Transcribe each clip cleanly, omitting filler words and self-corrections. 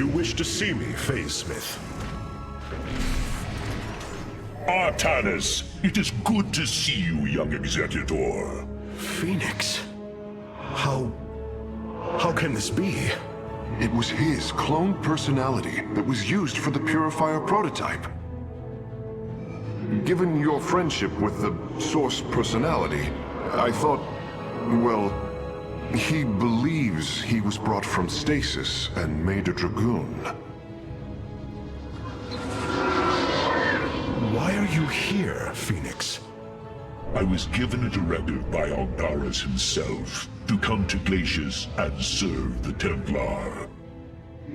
You wish to see me, Phase Smith? Artanis, it is good to see you, young Executor. Phoenix? How can this be? It was his cloned personality that was used for the Purifier prototype. Given your friendship with the Source personality, I thought, well, he believes he was brought from stasis and made a Dragoon. Why are you here, Phoenix? I was given a directive by Aldaris himself to come to Glacius and serve the Templar.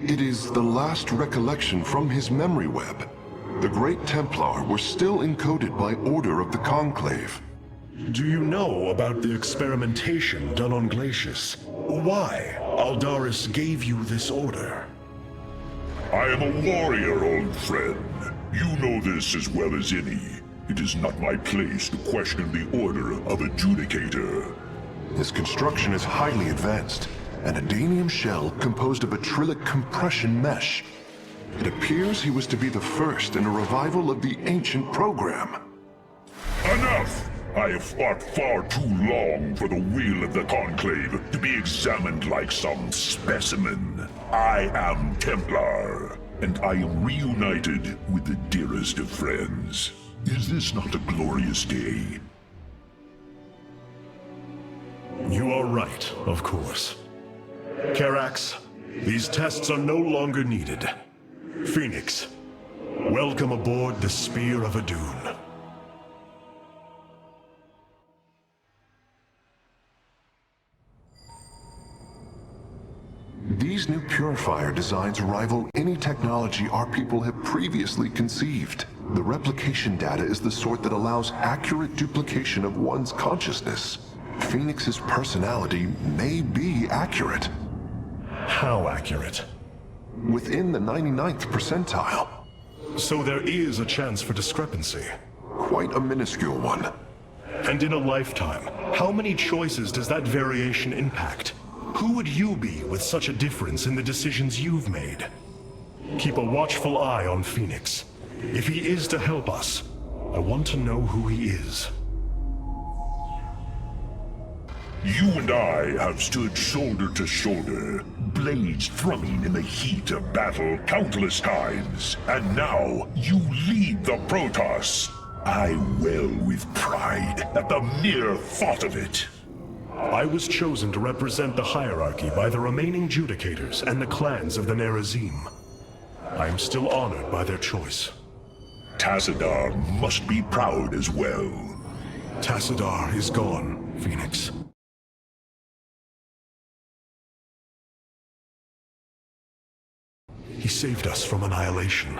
It is the last recollection from his memory web. The Great Templar were still encoded by order of the Conclave. Do you know about the experimentation done on Glacius? Why Aldaris gave you this order? I am a warrior, old friend. You know this as well as any. It is not my place to question the order of Adjudicator. His construction is highly advanced, an Adanium shell composed of a Trillic compression mesh. It appears he was to be the first in a revival of the ancient program. Enough! I have fought far too long for the will of the Conclave to be examined like some specimen. I am Templar, and I am reunited with the dearest of friends. Is this not a glorious day? You are right, of course. Karax, these tests are no longer needed. Phoenix, welcome aboard the Spear of Adun. These new Purifier designs rival any technology our people have previously conceived. The replication data is the sort that allows accurate duplication of one's consciousness. Phoenix's personality may be accurate. How accurate? Within the 99th percentile. So there is a chance for discrepancy. Quite a minuscule one. And in a lifetime, how many choices does that variation impact? Who would you be with such a difference in the decisions you've made? Keep a watchful eye on Phoenix. If he is to help us, I want to know who he is. You and I have stood shoulder to shoulder, blades thrumming in the heat of battle countless times, and now you lead the Protoss. I wail with pride at the mere thought of it. I was chosen to represent the hierarchy by the remaining Judicators and the clans of the Nerazim. I am still honored by their choice. Tassadar must be proud as well. Tassadar is gone, Phoenix. He saved us from annihilation.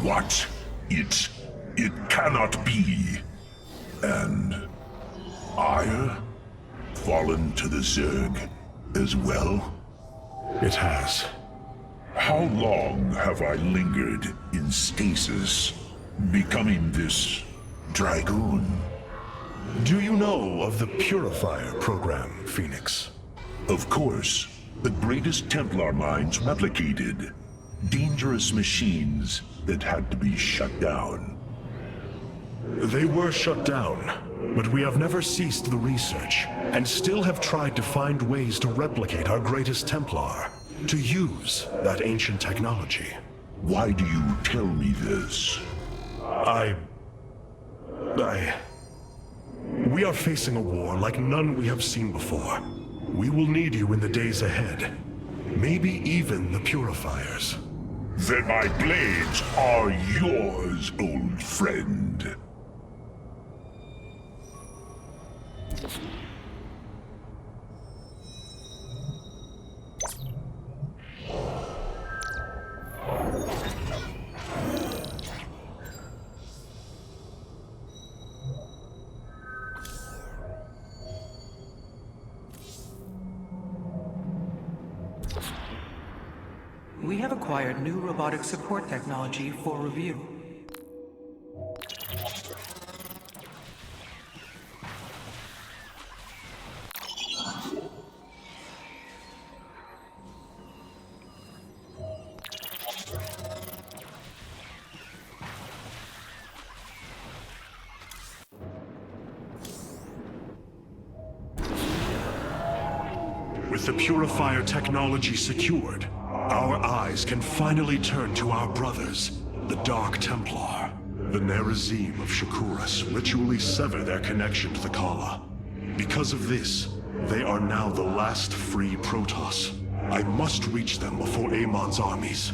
What? It cannot be. And Ire fallen to the Zerg as well? It has. How long have I lingered in stasis, becoming this Dragoon? Do you know of the Purifier program, Phoenix? Of course. The greatest Templar minds replicated. Dangerous machines that had to be shut down. They were shut down, but we have never ceased the research, and still have tried to find ways to replicate our greatest Templar, to use that ancient technology. Why do you tell me this? We are facing a war like none we have seen before. We will need you in the days ahead. Maybe even the Purifiers. Then my blades are yours, old friend. We have acquired new robotic support technology for review. With the purifier technology secured, our eyes can finally turn to our brothers, the Dark Templar. The Nerazim of Shakuras ritually sever their connection to the Kala. Because of this, they are now the last free Protoss. I must reach them before Amon's armies.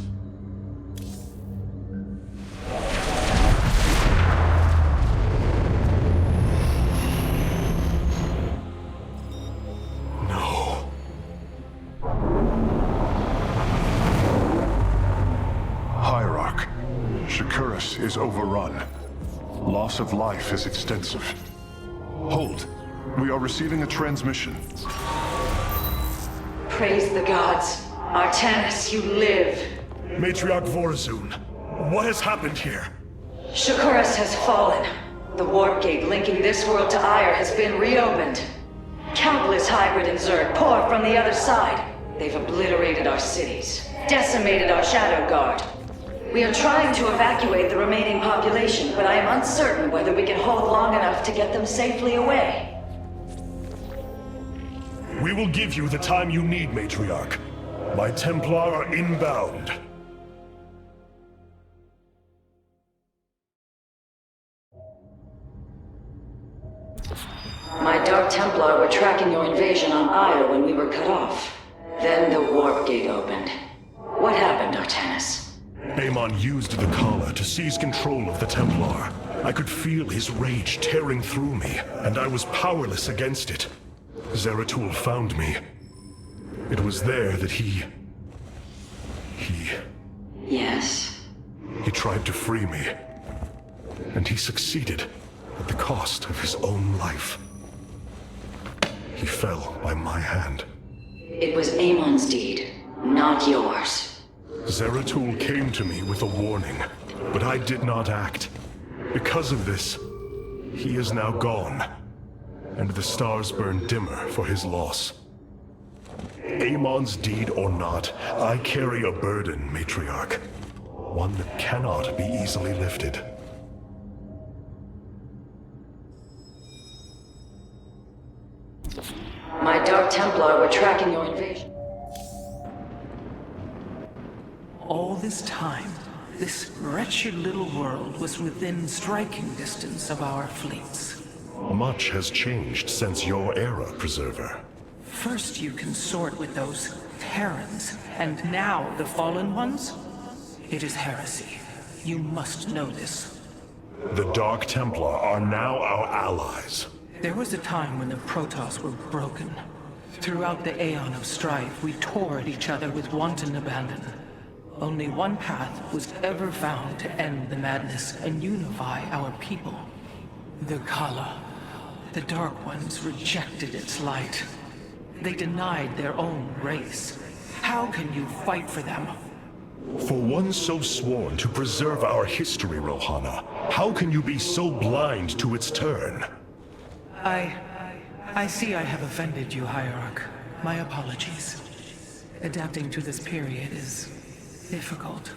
Shakuras is overrun. Loss of life is extensive. Hold. We are receiving a transmission. Praise the gods. Artanis, you live. Matriarch Vorazun, what has happened here? Shakuras has fallen. The warp gate linking this world to Ire has been reopened. Countless hybrid and Zerg pour from the other side. They've obliterated our cities, decimated our Shadow Guard. We are trying to evacuate the remaining population, but I am uncertain whether we can hold long enough to get them safely away. We will give you the time you need, Matriarch. My Templar are inbound. My Dark Templar were tracking your invasion on Ire when we were cut off. Then the warp gate opened. What happened, Artanis? Amon used the Kala to seize control of the Templar. I could feel his rage tearing through me, and I was powerless against it. Zeratul found me. It was there that he... Yes? He tried to free me. And he succeeded at the cost of his own life. He fell by my hand. It was Amon's deed, not yours. Zeratul came to me with a warning, but I did not act. Because of this, he is now gone, and the stars burn dimmer for his loss. Amon's deed or not, I carry a burden, Matriarch. One that cannot be easily lifted. My Dark Templar were tracking your invasion. All this time, this wretched little world was within striking distance of our fleets. Much has changed since your era, Preserver. First you consort with those Terrans, and now the Fallen Ones? It is heresy. You must know this. The Dark Templar are now our allies. There was a time when the Protoss were broken. Throughout the Aeon of Strife, we tore at each other with wanton abandon. Only one path was ever found to end the madness and unify our people. The Kala. The Dark Ones rejected its light. They denied their own race. How can you fight for them? For one so sworn to preserve our history, Rohana, how can you be so blind to its turn? I see I have offended you, Hierarch. My apologies. Adapting to this period is difficult.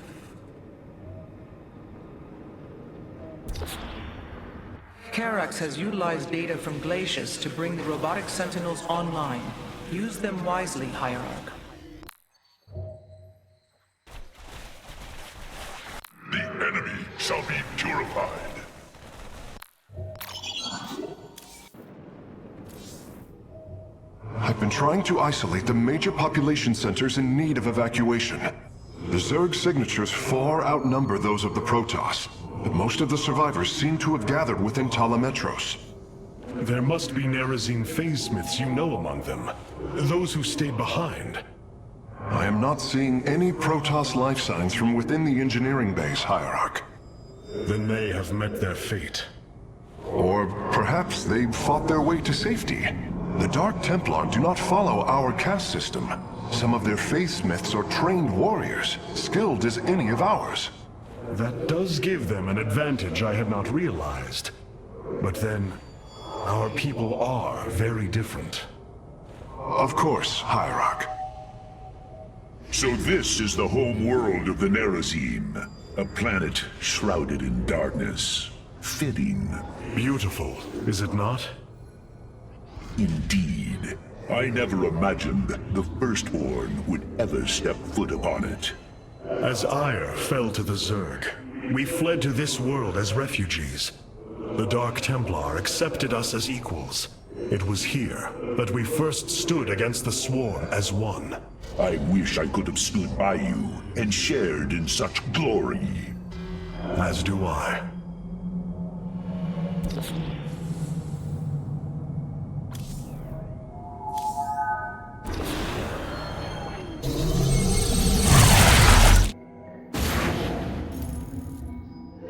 Karax has utilized data from glaciers to bring the robotic sentinels online. Use them wisely, Hierarch. The enemy shall be purified. I've been trying to isolate the major population centers in need of evacuation. The Zerg signatures far outnumber those of the Protoss, but most of the survivors seem to have gathered within Talametros. There must be Nerazim phase-smiths you know among them. Those who stayed behind. I am not seeing any Protoss life signs from within the engineering base, Hierarch. Then they have met their fate. Or perhaps they fought their way to safety. The Dark Templar do not follow our caste system. Some of their faithsmiths are trained warriors, skilled as any of ours. That does give them an advantage I had not realized. But then, our people are very different. Of course, Hierarch. So this is the home world of the Nerazim, a planet shrouded in darkness. Fitting. Beautiful, is it not? Indeed. I never imagined the Firstborn would ever step foot upon it. As Ire fell to the Zerg, we fled to this world as refugees. The Dark Templar accepted us as equals. It was here that we first stood against the Swarm as one. I wish I could have stood by you and shared in such glory. As do I.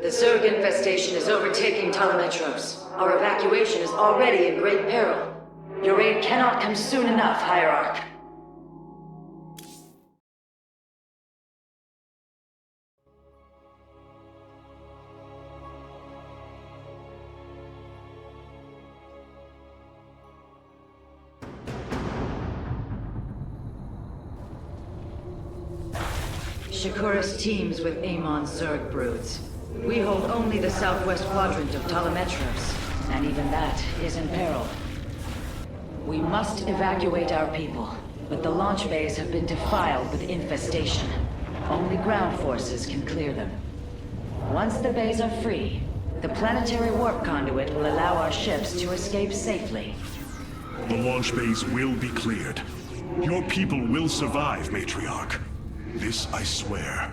The Zerg infestation is overtaking Telemetros. Our evacuation is already in great peril. Your aid cannot come soon enough, Hierarch. Shakuras teams with Amon's Zerg broods. We hold only the southwest quadrant of Telemetros, and even that is in peril. We must evacuate our people, but the launch bays have been defiled with infestation. Only ground forces can clear them. Once the bays are free, the planetary warp conduit will allow our ships to escape safely. The launch bays will be cleared. Your people will survive, Matriarch. This I swear.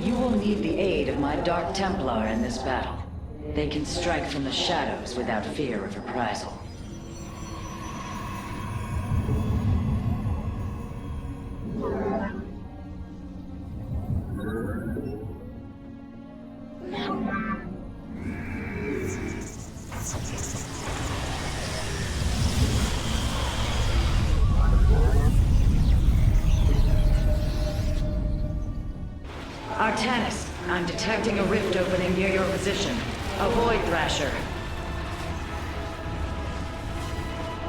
You will need the aid of my Dark Templar in this battle. They can strike from the shadows without fear of reprisal. Artanis, I'm detecting a rift opening near your position. Avoid Thrasher.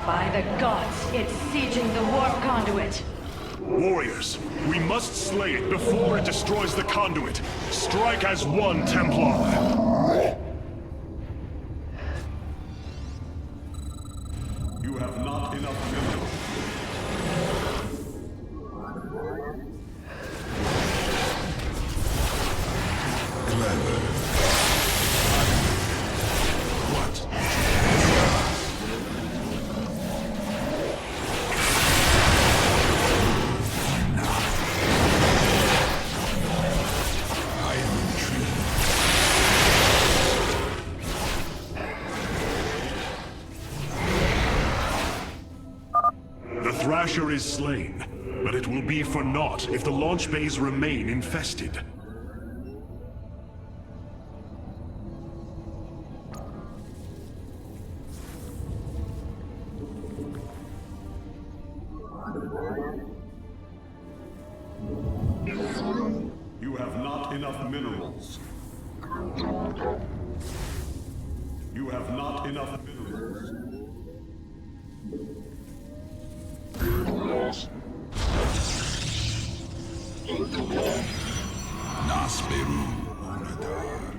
By the gods, it's sieging the warp conduit. Warriors, we must slay it before it destroys the conduit. Strike as one, Templar. You have not enough minerals. Clever. What? I am intrigued. The Thrasher is slain, but it will be for naught if the launch bays remain infested. You have not enough minerals. You have not enough minerals. Nasperu Unadar.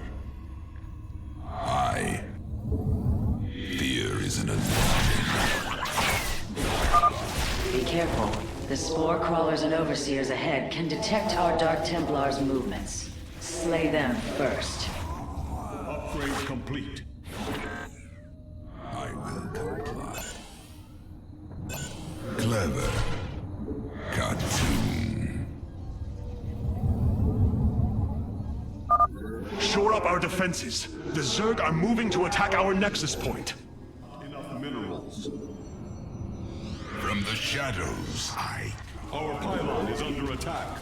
I. Fear is an illusion. Be careful. The spore crawlers and overseers ahead can detect our Dark Templars' movements. Slay them first. Upgrade complete. I will comply. Clever. Cartoon. Shore up our defenses. The Zerg are moving to attack our nexus point. Enough minerals. From the shadows, I. Our pylon is under attack.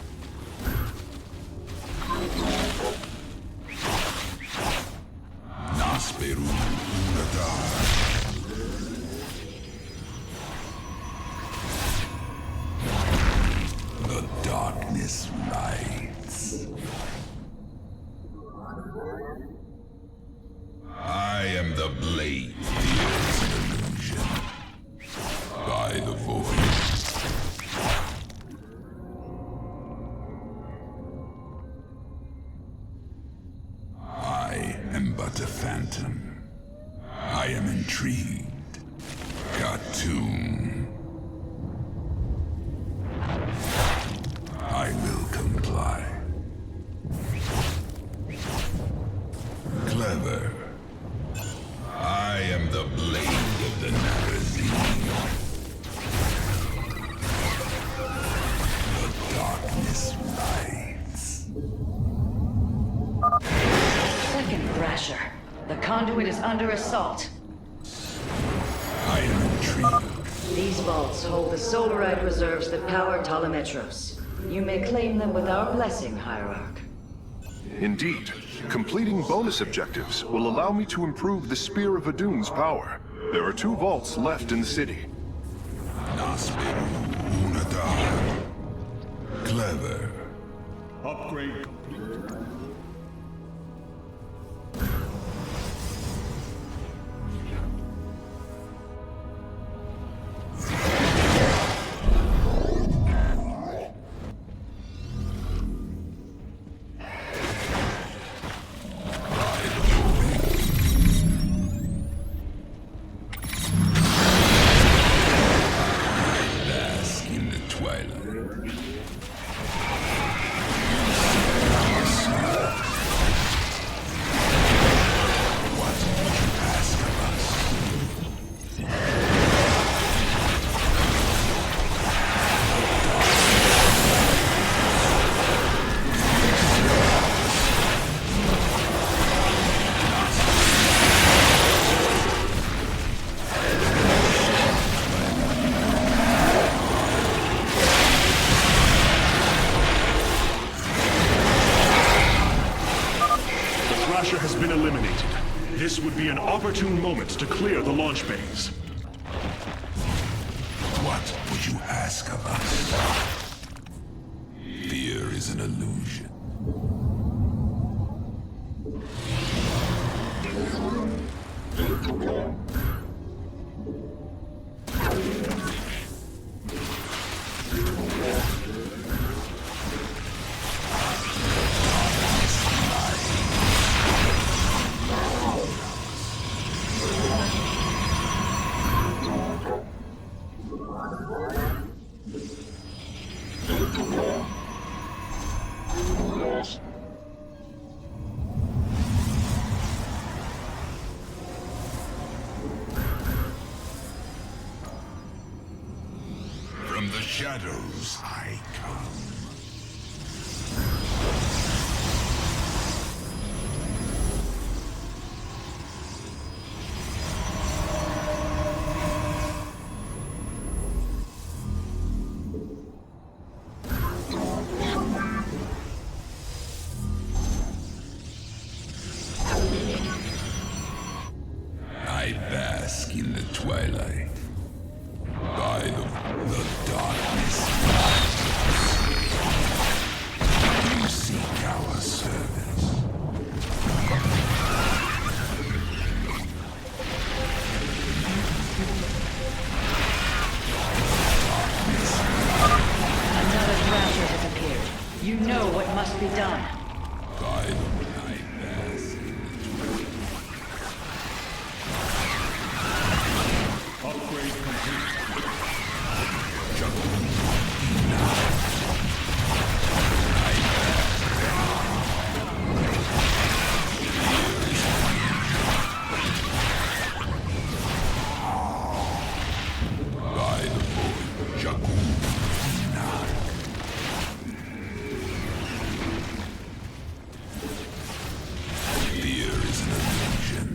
Nasperu Unadar. The darkness lights. I am the blade. Fear is an illusion. By the void. Phantom. I am intrigued. Cartoon. I will comply. Clever. I am the blade of the Narazine. The darkness rides. Second Thrasher. The conduit is under assault. I am intrigued. These vaults hold the solarite reserves that power Ptolemetros. You may claim them with our blessing, Hierarch. Indeed. Completing bonus objectives will allow me to improve the Spear of Adun's power. There are 2 vaults left in the city. Nasperu Unadar. Clever. Upgrade complete. Bask in the twilight. Thrasher has been eliminated. This would be an opportune moment to clear the launch bays. What would you ask of us? Fear is an illusion. From the shadows I come. I bask in the twilight. By the darkness. You seek our service. Another Thrasher has appeared. You know what must be done. By the I bask in the Upgrade complete. by the void Shakuras. Fear is an illusion.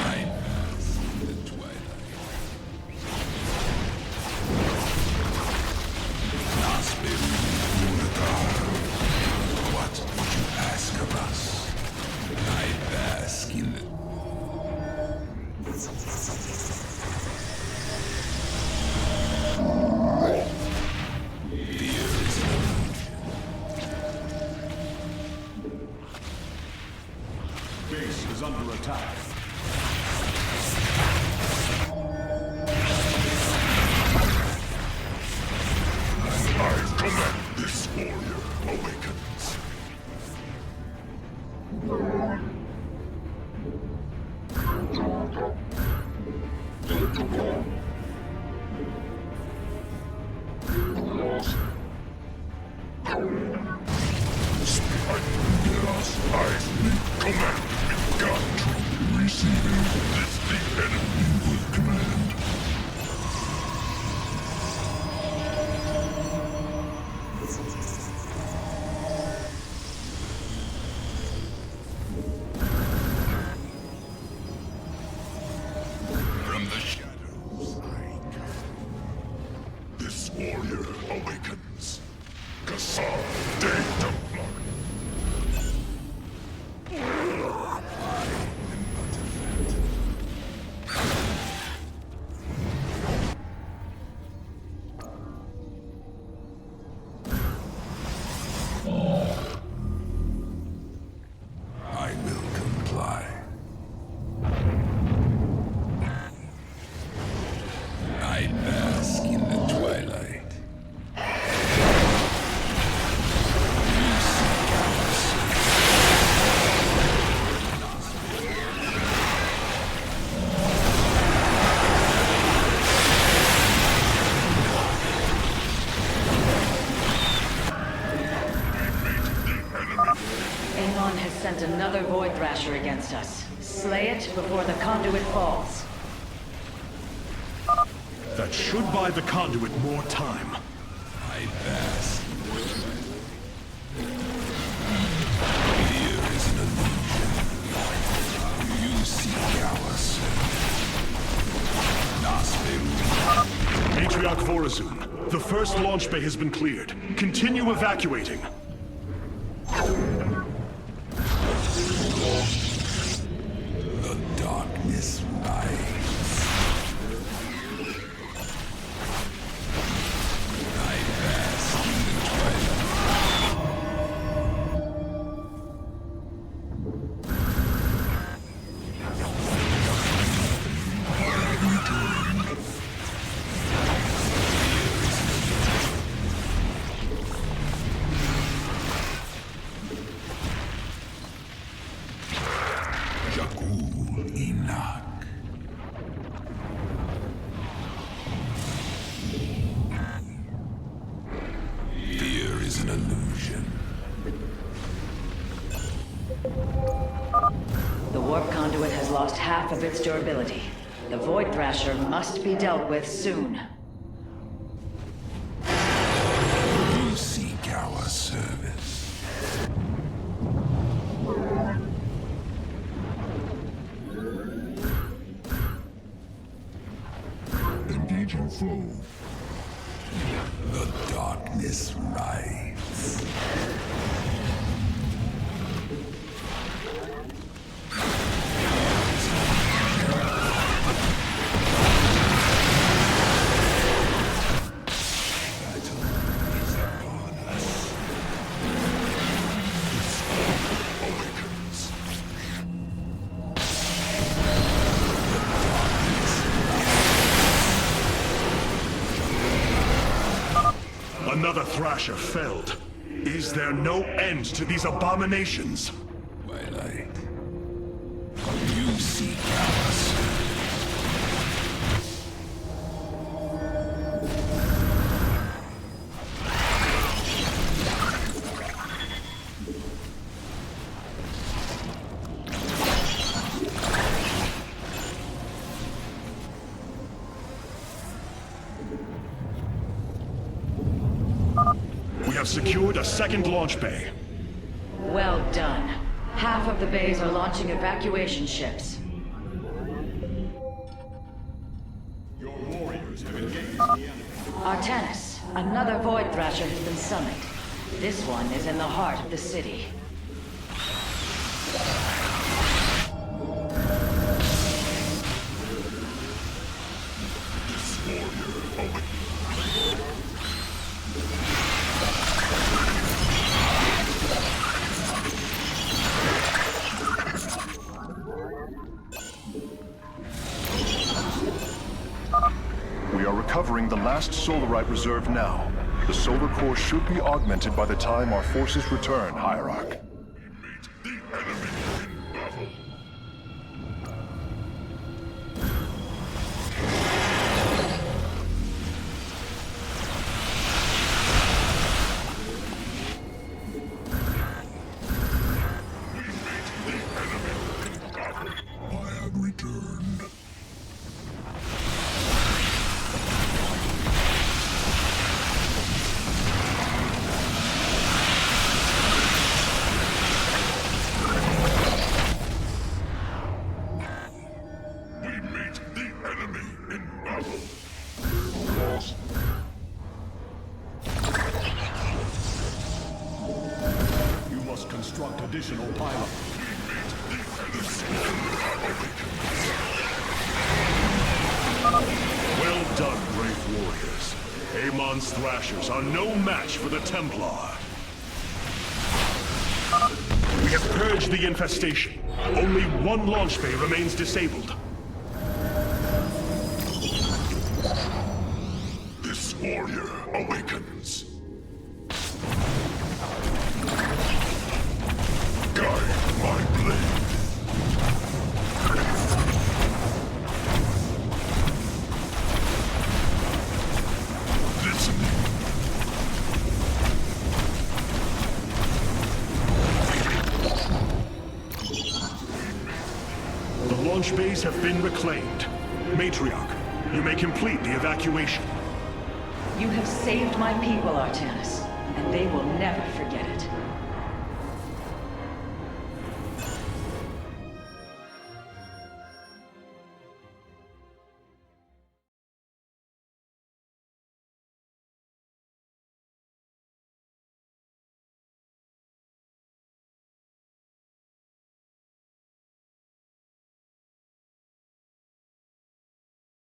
I pass in the twilight. Nasperu Unadar. What would you ask of us? I bask in the... Fear is an illusion. Base is under attack. I command this warrior awakens. Amon has sent another Void Thrasher against us. Slay it before the conduit falls. That should buy the conduit more time. I pass. Here is an illusion. You seek ours. Matriarch Vorazun, the first launch bay has been cleared. Continue evacuating. The darkness rises. I bask in the twilight. Fear is an illusion. The warp conduit has lost half of its durability. The Void Thrasher must be dealt with soon. You seek our service. Engaging foe. The darkness rises. Another Thrasher felled. Is there no end to these abominations? Twilight. You seek our service. We have secured a second launch bay. Well done. Half of the bays are launching evacuation ships. Your warriors have engaged the enemy. Artanis, another Void Thrasher has been summoned. This one is in the heart of the city. We are recovering the last Solarite reserve now. The solar core should be augmented by the time our forces return, Hierarch. The enemy in battle. return. We meet the enemy in battle. You must construct additional pylons. Well done, brave warriors. Amon's thrashers are no match for the Templar. We have purged the infestation. Only one launch bay remains disabled. This warrior awakens. Guide my blade. Listen. The launch bays have been reclaimed. Matriarch, you may complete the evacuation. You have saved my people, Artanis, and they will never forget it.